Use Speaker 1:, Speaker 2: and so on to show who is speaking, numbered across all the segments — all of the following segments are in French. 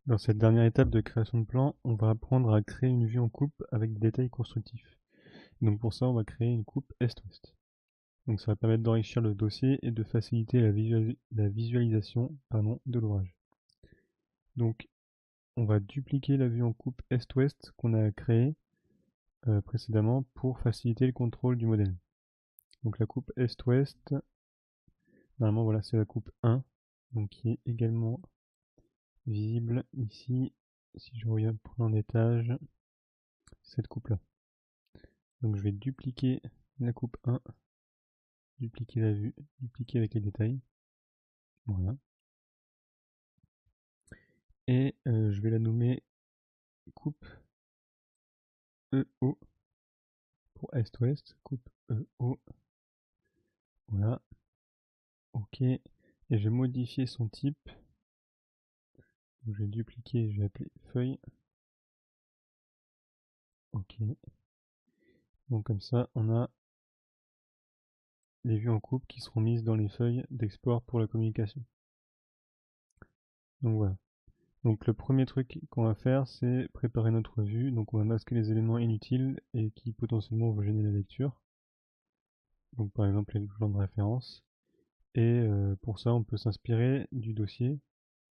Speaker 1: Dans cette dernière étape de création de plan, on va apprendre à créer une vue en coupe avec des détails constructifs. Donc pour ça, on va créer une coupe est-ouest. Donc ça va permettre d'enrichir le dossier et de faciliter la visualisation de l'ouvrage. Donc on va dupliquer la vue en coupe est-ouest qu'on a créée précédemment pour faciliter le contrôle du modèle. Donc la coupe est-ouest, normalement voilà, c'est la coupe 1, donc qui est également visible ici. Si je reviens pour un étage, cette coupe là. Donc je vais dupliquer la coupe 1, dupliquer la vue, dupliquer avec les détails. Voilà. Et je vais la nommer coupe EO pour est-ouest, coupe EO. Voilà. Ok. Et je vais modifier son type. Donc, je vais dupliquer, je vais appeler feuille. Ok. Donc comme ça, on a les vues en coupe qui seront mises dans les feuilles d'export pour la communication. Donc voilà. Donc le premier truc qu'on va faire, c'est préparer notre vue. Donc on va masquer les éléments inutiles et qui potentiellement vont gêner la lecture. Donc par exemple les plans de référence. Et pour ça, on peut s'inspirer du dossier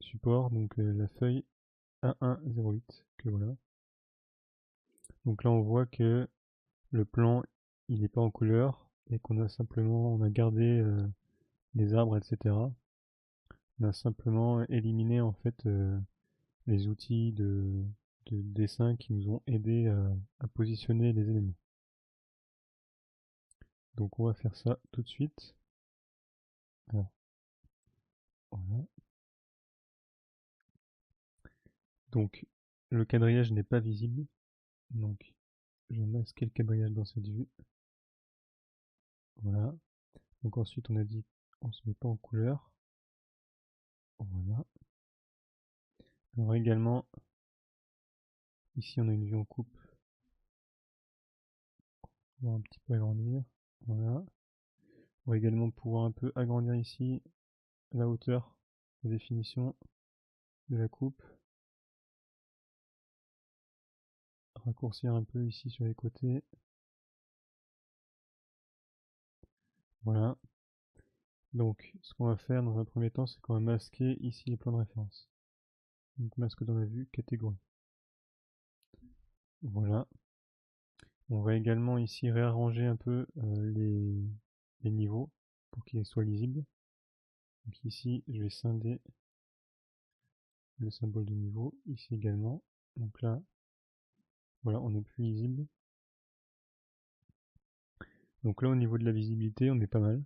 Speaker 1: support, donc la feuille 1108 que voilà. Donc là, on voit que le plan, il n'est pas en couleur et qu'on a simplement, on a gardé les arbres, etc. On a simplement éliminé en fait les outils de dessin qui nous ont aidé à positionner les éléments. Donc on va faire ça tout de suite. Alors, voilà. Donc le quadrillage n'est pas visible. Donc je vais masquer le quadrillage dans cette vue. Voilà. Donc ensuite on a dit on se met pas en couleur. Voilà. Alors également, ici on a une vue en coupe. On va un petit peu agrandir. Voilà. On va également pouvoir un peu agrandir ici la hauteur, la définition de la coupe. Raccourcir un peu ici sur les côtés. Voilà. Donc ce qu'on va faire dans un premier temps, c'est qu'on va masquer ici les plans de référence. Donc masque dans la vue, catégorie. Voilà. On va également ici réarranger un peu les niveaux pour qu'ils soient lisibles. Donc ici, je vais scinder le symbole de niveau, ici également. Donc là, voilà, on est plus lisible. Donc là, au niveau de la visibilité, on est pas mal.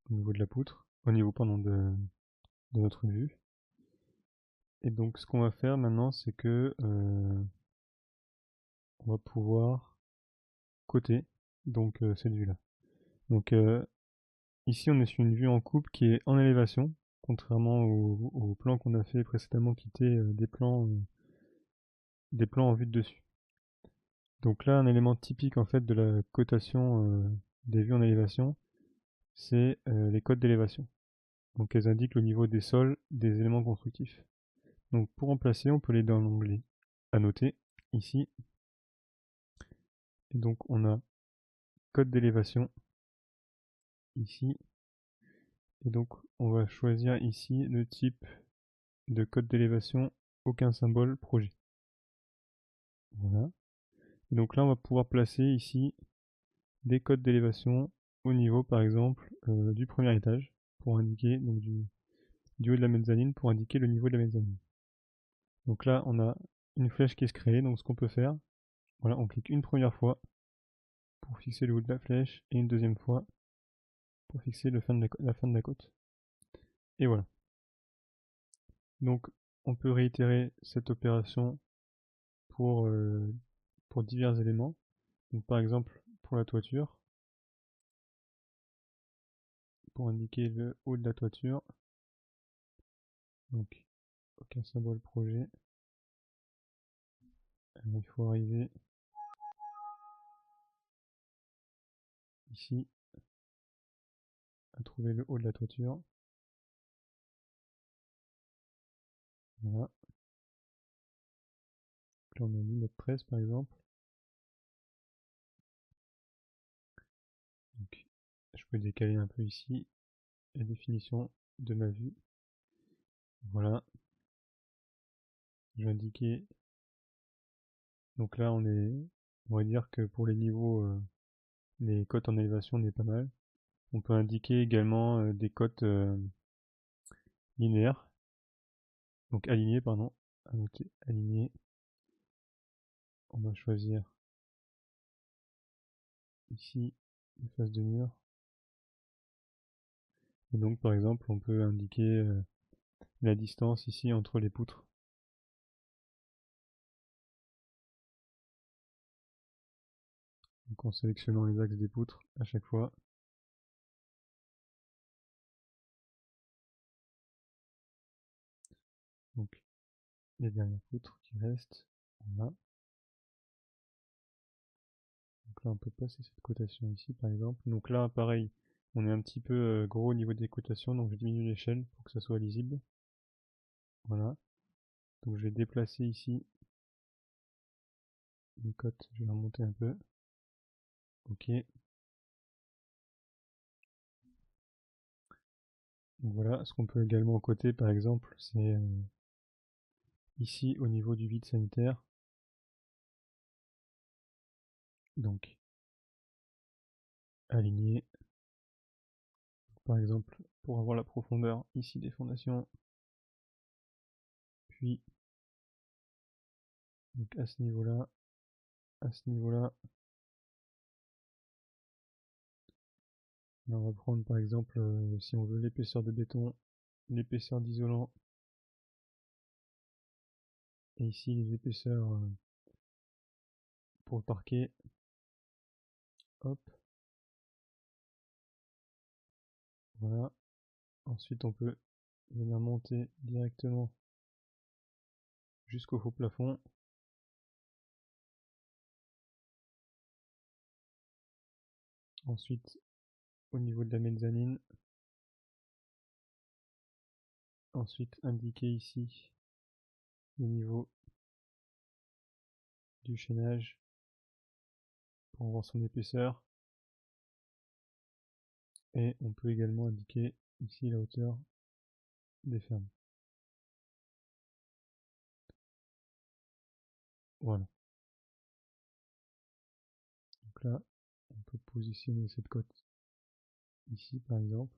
Speaker 1: Au niveau de la poutre, au niveau, pardon, de notre vue. Et donc, ce qu'on va faire maintenant, c'est que on va pouvoir coter donc cette vue-là. Donc ici, on est sur une vue en coupe qui est en élévation, contrairement au plan qu'on a fait précédemment, qui était des plans en vue de dessus. Donc là, un élément typique en fait de la cotation des vues en élévation, c'est les codes d'élévation. Donc elles indiquent le niveau des sols des éléments constructifs. Donc pour remplacer, on peut aller dans l'onglet Annoter, ici. Et donc on a code d'élévation, ici. Et donc on va choisir ici le type de code d'élévation, aucun symbole, projet. Voilà. Et donc là, on va pouvoir placer ici des codes d'élévation au niveau, par exemple, du premier étage, pour indiquer, donc du haut de la mezzanine, pour indiquer le niveau de la mezzanine. Donc là, on a une flèche qui se crée, donc ce qu'on peut faire, voilà, on clique une première fois pour fixer le haut de la flèche, et une deuxième fois pour fixer la fin de la côte. Et voilà. Donc, on peut réitérer cette opération pour, euh, pour divers éléments. Donc, par exemple, pour la toiture, pour indiquer le haut de la toiture. Donc, aucun symbole projet. Il faut arriver ici à trouver le haut de la toiture. Voilà. Donc là on a mis notre 13 par exemple. Donc je peux décaler un peu ici la définition de ma vue. Voilà. Je vais indiquer. Donc là on va dire que pour les niveaux, les cotes en élévation on est pas mal. On peut indiquer également des cotes linéaires. Donc alignées, pardon. À noter alignées. On va choisir ici les faces de mur. Et donc par exemple on peut indiquer la distance ici entre les poutres. Donc en sélectionnant les axes des poutres à chaque fois. Donc les dernières poutres qui restent. Voilà. Donc là on peut passer cette cotation ici par exemple. Donc là pareil, on est un petit peu gros au niveau des cotations, donc je diminue l'échelle pour que ça soit lisible. Voilà. Donc je vais déplacer ici les cotes, je vais remonter un peu. Ok. Donc voilà, ce qu'on peut également coter par exemple, c'est ici au niveau du vide sanitaire. Donc aligner. Par exemple, pour avoir la profondeur ici des fondations. Puis donc à ce niveau-là, à ce niveau-là. On va prendre par exemple, si on veut l'épaisseur de béton, l'épaisseur d'isolant, et ici les épaisseurs pour le parquet. Hop. Voilà. Ensuite on peut venir monter directement jusqu'au faux plafond. Ensuite au niveau de la mezzanine. Ensuite indiquer ici le niveau du chaînage pour voir son épaisseur. Et on peut également indiquer ici la hauteur des fermes. Voilà. Donc là, on peut positionner cette cote ici par exemple.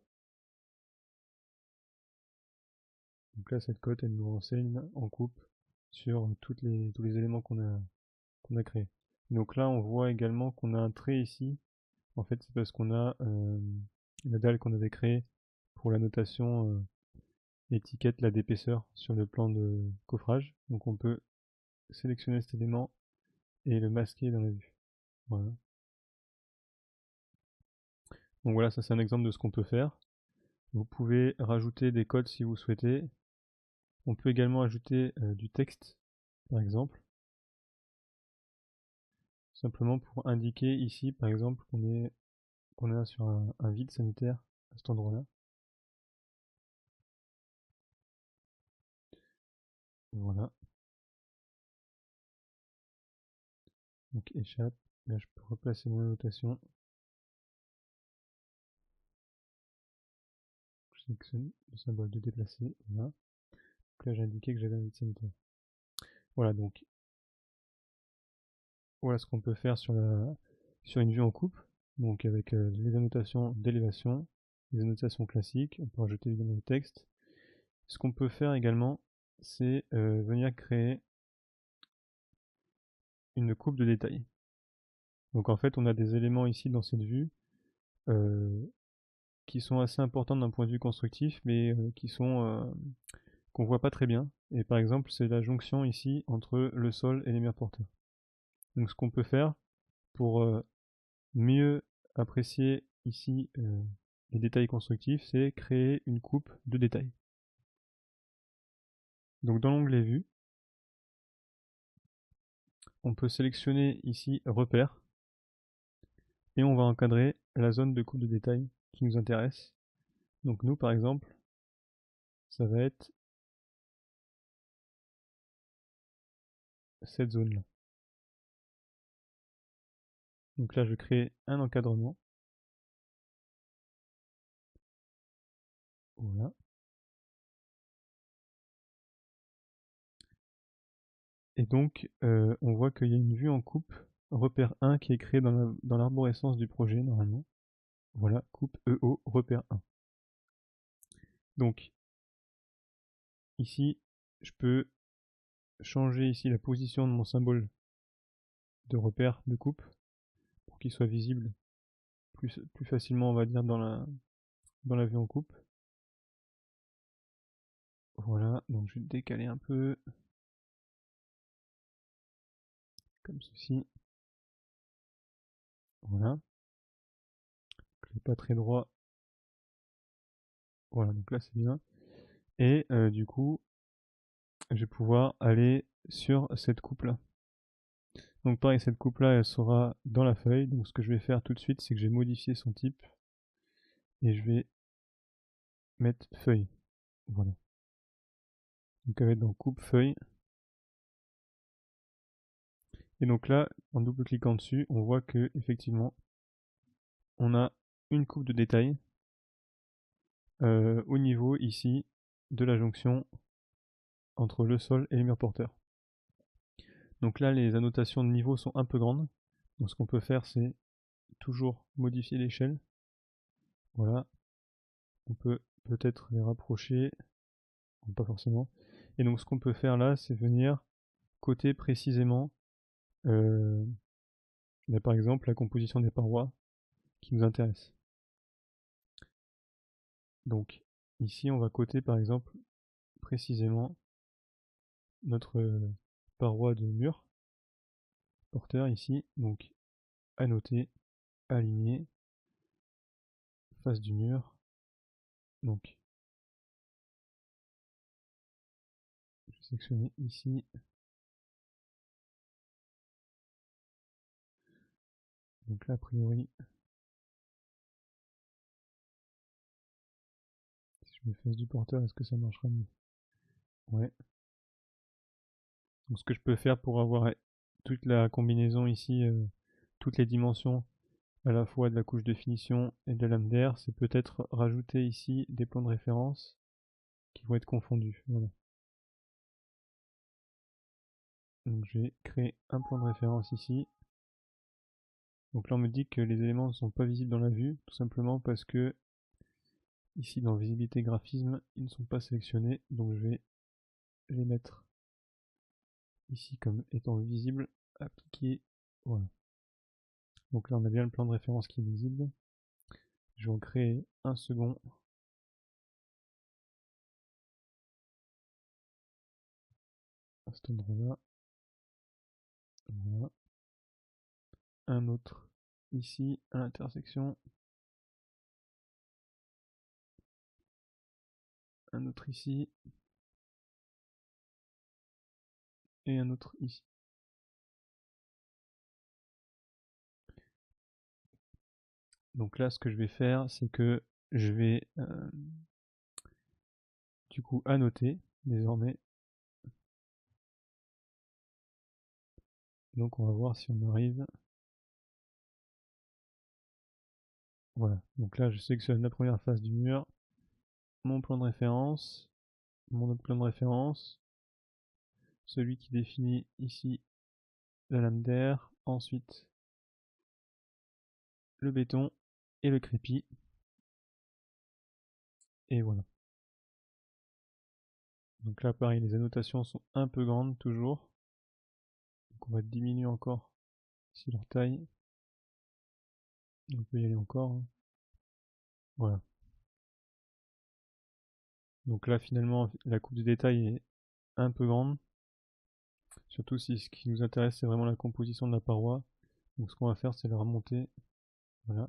Speaker 1: Donc là, cette cote, elle nous renseigne en coupe sur tous les éléments qu'on a créés. Donc là, on voit également qu'on a un trait ici. En fait, c'est parce qu'on a la dalle qu'on avait créée pour la notation étiquette là d'épaisseur sur le plan de coffrage. Donc on peut sélectionner cet élément et le masquer dans la vue. Voilà. Donc voilà, ça c'est un exemple de ce qu'on peut faire. Vous pouvez rajouter des codes si vous souhaitez. On peut également ajouter du texte, par exemple. Simplement pour indiquer ici, par exemple, qu'on est sur un vide sanitaire à cet endroit-là. Voilà. Donc échappe. Là, je peux replacer mon annotation. Je sélectionne le symbole de déplacer. Voilà. Donc là, j'ai indiqué que j'avais un vide sanitaire. Voilà, donc voilà ce qu'on peut faire sur une vue en coupe. Donc avec les annotations d'élévation, les annotations classiques. On peut rajouter évidemment le texte. Ce qu'on peut faire également, c'est venir créer une coupe de détail. Donc en fait, on a des éléments ici dans cette vue qui sont assez importants d'un point de vue constructif, mais qui sont qu'on voit pas très bien. Et par exemple, c'est la jonction ici entre le sol et les murs porteurs. Donc ce qu'on peut faire pour mieux apprécier ici les détails constructifs, c'est créer une coupe de détails. Donc dans l'onglet vue, on peut sélectionner ici repère et on va encadrer la zone de coupe de détail qui nous intéresse. Donc nous par exemple, ça va être cette zone-là. Donc là, je crée un encadrement. Voilà. Et donc, on voit qu'il y a une vue en coupe, repère 1, qui est créée dans l'arborescence du projet, normalement. Voilà, coupe EO, repère 1. Donc, ici, je peux changer ici la position de mon symbole de repère de coupe pour qu'il soit visible plus facilement, on va dire, dans la vue en coupe. Voilà, donc je vais décaler un peu, comme ceci. Voilà. C'est pas très droit. Voilà, donc là c'est bien. Et du coup, je vais pouvoir aller sur cette coupe-là. Donc pareil, cette coupe-là, elle sera dans la feuille. Donc ce que je vais faire tout de suite, c'est que je vais modifier son type. Et je vais mettre feuille. Voilà. Donc elle va être dans coupe feuille. Et donc là, en double-cliquant dessus, on voit que effectivement, on a une coupe de détail au niveau ici de la jonction entre le sol et les murs porteurs. Donc là, les annotations de niveau sont un peu grandes. Donc ce qu'on peut faire, c'est toujours modifier l'échelle. Voilà. On peut peut-être les rapprocher. Non, pas forcément. Et donc ce qu'on peut faire là, c'est venir coter précisément là, par exemple la composition des parois qui nous intéresse. Donc ici, on va coter par exemple précisément notre paroi de mur porteur ici. Donc annoter, aligner, face du mur. Donc je vais sélectionner ici. Donc là, a priori, si je mets face du porteur, est-ce que ça marchera mieux? Ouais. Donc ce que je peux faire pour avoir toute la combinaison ici, toutes les dimensions à la fois de la couche de finition et de la lame d'air, c'est peut-être rajouter ici des plans de référence qui vont être confondus. Voilà. Donc je vais créer un plan de référence ici. Donc là on me dit que les éléments ne sont pas visibles dans la vue, tout simplement parce que ici dans visibilité graphisme, ils ne sont pas sélectionnés, donc je vais les mettre ici comme étant visibles, appliquer, voilà. Donc là on a bien le plan de référence qui est visible. Je vais en créer un second. À cet endroit-là. Voilà. Un autre ici à l'intersection. Un autre ici. Et un autre ici. Donc là, ce que je vais faire, c'est que je vais du coup annoter désormais. Donc on va voir si on arrive. Voilà. Donc là, je sélectionne la première face du mur, mon plan de référence, mon autre plan de référence, celui qui définit ici la lame d'air, ensuite le béton et le crépi. Et voilà. Donc là, pareil, les annotations sont un peu grandes toujours. Donc on va diminuer encore ici leur taille. On peut y aller encore. Hein. Voilà. Donc là, finalement, la coupe de détail est un peu grande. Surtout si ce qui nous intéresse, c'est vraiment la composition de la paroi. Donc ce qu'on va faire, c'est la remonter. Voilà.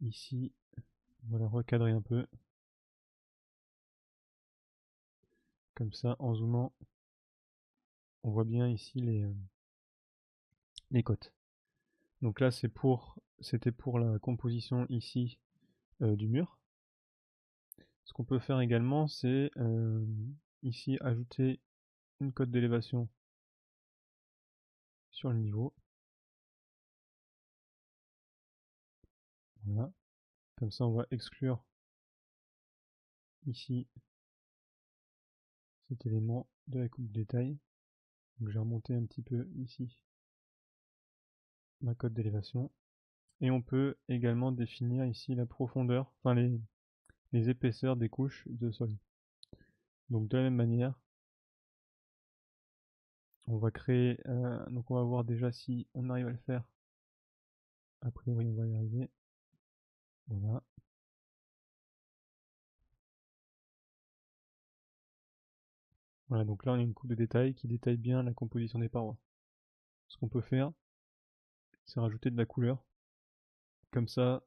Speaker 1: Ici, on va la recadrer un peu. Comme ça, en zoomant, on voit bien ici les côtes. Donc là, c'était pour la composition ici du mur. Ce qu'on peut faire également, c'est ici ajouter une cote d'élévation sur le niveau. Voilà. Comme ça, on va exclure ici cet élément de la coupe de détail. Donc, j'ai remonté un petit peu ici ma cote d'élévation. Et on peut également définir ici la profondeur, enfin les épaisseurs des couches de sol. Donc de la même manière, on va créer, donc on va voir déjà si on arrive à le faire. A priori, on va y arriver. Voilà. Voilà, donc là on a une coupe de détail qui détaille bien la composition des parois. Ce qu'on peut faire, c'est rajouter de la couleur. Comme ça,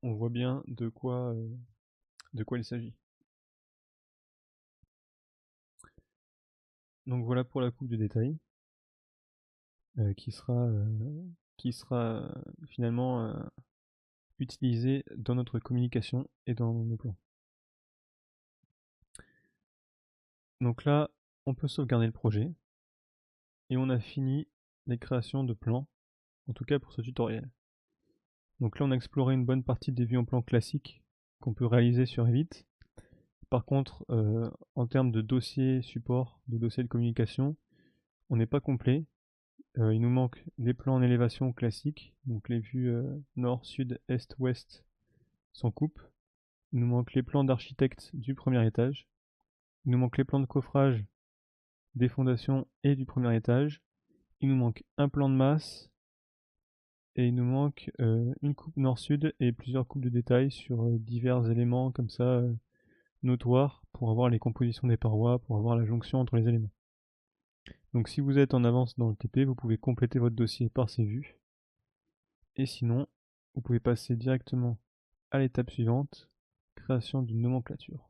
Speaker 1: on voit bien de quoi il s'agit. Donc voilà pour la coupe de détail, qui sera finalement utilisée dans notre communication et dans nos plans. Donc là, on peut sauvegarder le projet, et on a fini les créations de plans, en tout cas pour ce tutoriel. Donc là, on a exploré une bonne partie des vues en plan classiques qu'on peut réaliser sur Revit. Par contre, en termes de dossier support, de dossier de communication, on n'est pas complet. Il nous manque les plans en élévation classiques, donc les vues nord, sud, est, ouest sans coupe. Il nous manque les plans d'architecte du premier étage. Il nous manque les plans de coffrage des fondations et du premier étage. Il nous manque un plan de masse. Et il nous manque une coupe nord-sud et plusieurs coupes de détails sur divers éléments comme ça notoires pour avoir les compositions des parois, pour avoir la jonction entre les éléments. Donc si vous êtes en avance dans le TP, vous pouvez compléter votre dossier par ces vues. Et sinon, vous pouvez passer directement à l'étape suivante, création d'une nomenclature.